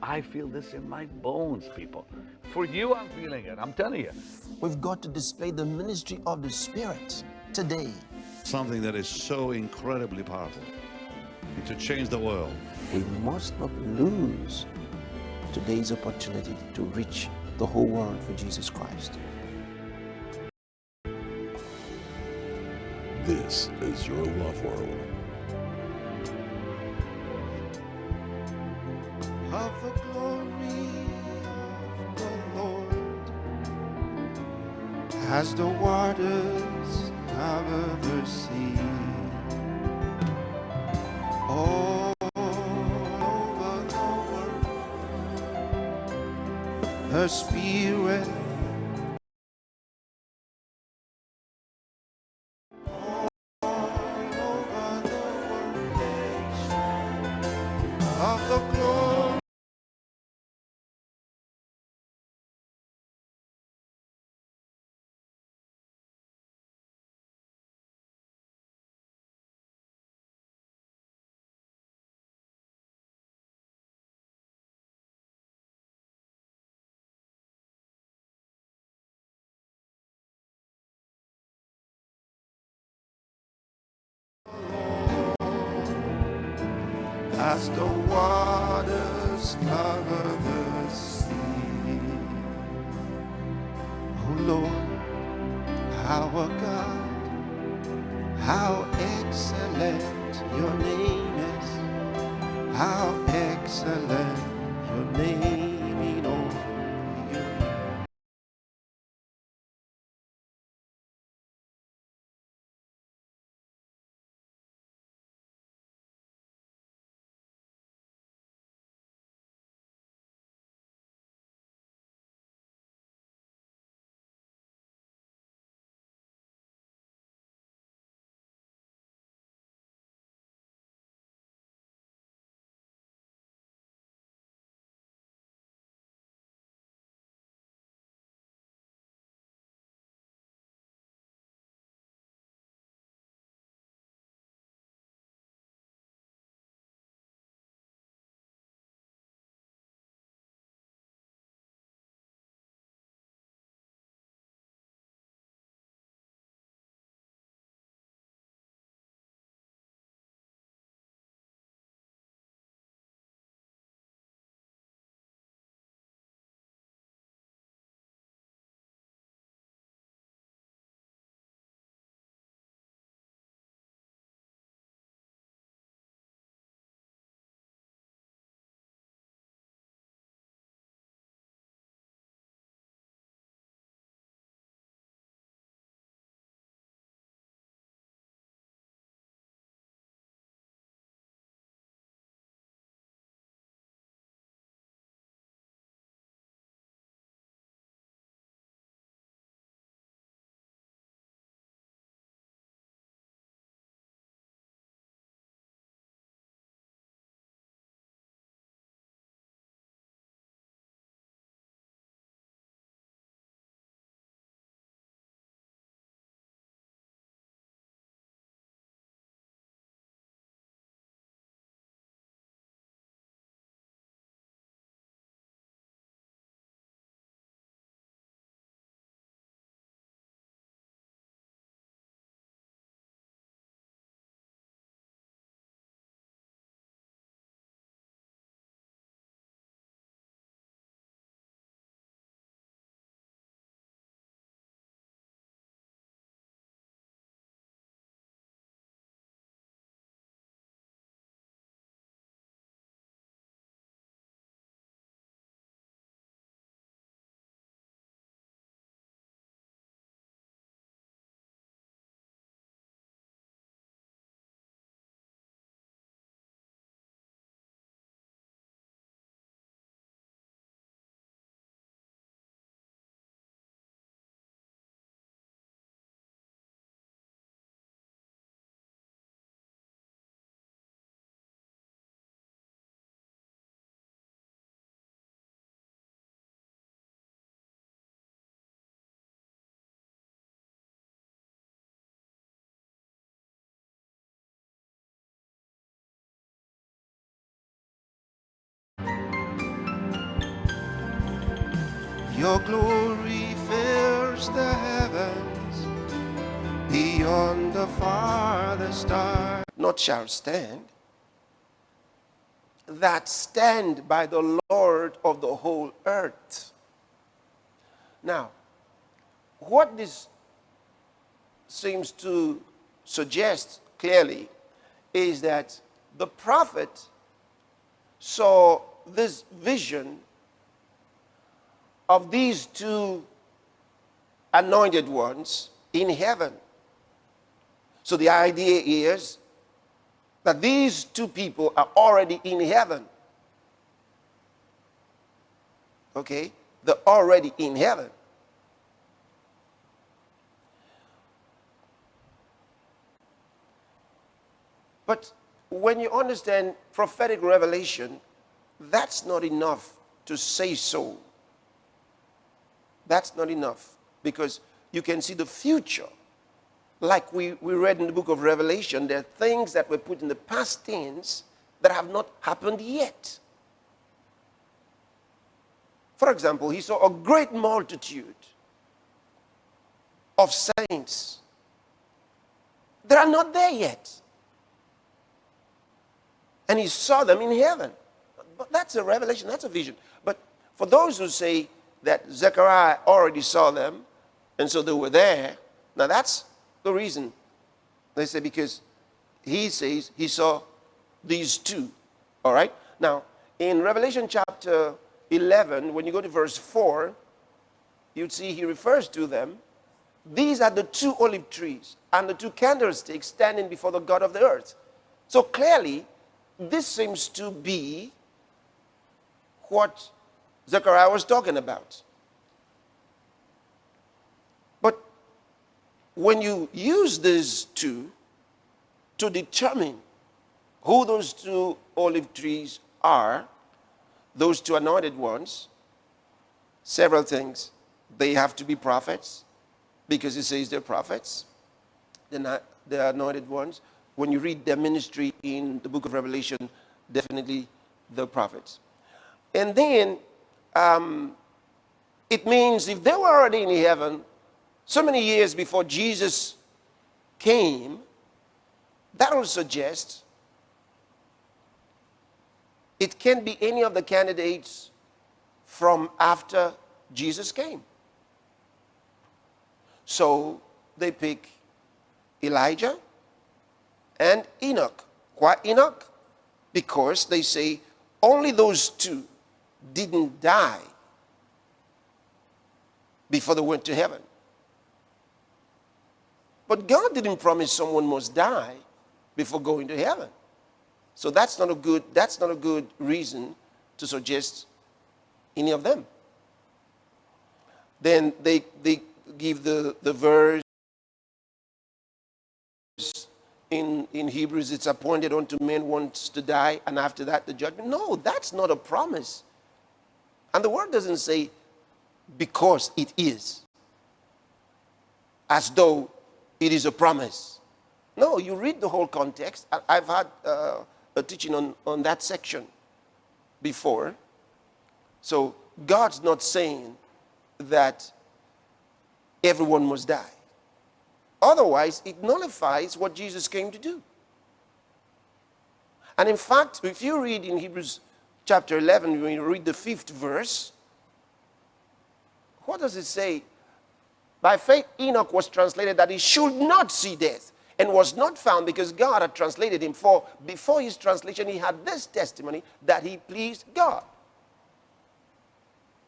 I feel this in my bones, people. For you, I'm feeling it. I'm telling you. We've got to display the ministry of the Spirit today. Something that is so incredibly powerful to change the world. We must not lose today's opportunity to reach the whole world for Jesus Christ. This is your love world. Of the glory of the Lord, as the waters cover the sea, all over the world, her Spirit of the glory. As the waters cover the sea. Oh Lord, our God, how excellent your name is. How excellent your name in all Your glory fills the heavens, beyond the farthest star. Not shall stand, that stand by the Lord of the whole earth. Now, what this seems to suggest clearly is that the prophet saw this vision of these two anointed ones in heaven. So the idea is that these two people are already in heaven. Okay? They're already in heaven. But when you understand prophetic revelation, that's not enough to say so. That's not enough, because you can see the future. Like we read in the book of Revelation, there are things that were put in the past tense that have not happened yet. For example, he saw a great multitude of saints. They are not there yet. And he saw them in heaven. But that's a revelation, that's a vision. But for those who say that Zechariah already saw them, and so they were there, now that's the reason. They say because he says he saw these two. All right? Now, in Revelation chapter 11, when you go to verse 4, you'd see he refers to them. These are the two olive trees and the two candlesticks standing before the God of the earth. So clearly, this seems to be what Zechariah was talking about. But when you use these two to determine who those two olive trees are, those two anointed ones, several things. They have to be prophets, because it says they're prophets. They're not, they're anointed ones. When you read their ministry in the book of Revelation, definitely the prophets. And then it means if they were already in heaven so many years before Jesus came, that will suggest it can be any of the candidates from after Jesus came. So they pick Elijah and Enoch. Why Enoch? Because they say only those two didn't die before they went to heaven. But God didn't promise someone must die before going to heaven. So that's not a good reason to suggest any of them. Then they give the verse in Hebrews, it's appointed unto men once to die, and after that the judgment. No, that's not a promise. And the word doesn't say because it is, as though it is a promise. No, you read the whole context. I've had a teaching on that section before. So God's not saying that everyone must die. Otherwise, it nullifies what Jesus came to do. And in fact, if you read in Hebrews chapter 11, when you read the 5th verse, what does it say? By faith, Enoch was translated that he should not see death, and was not found because God had translated him. For before his translation, he had this testimony that he pleased God.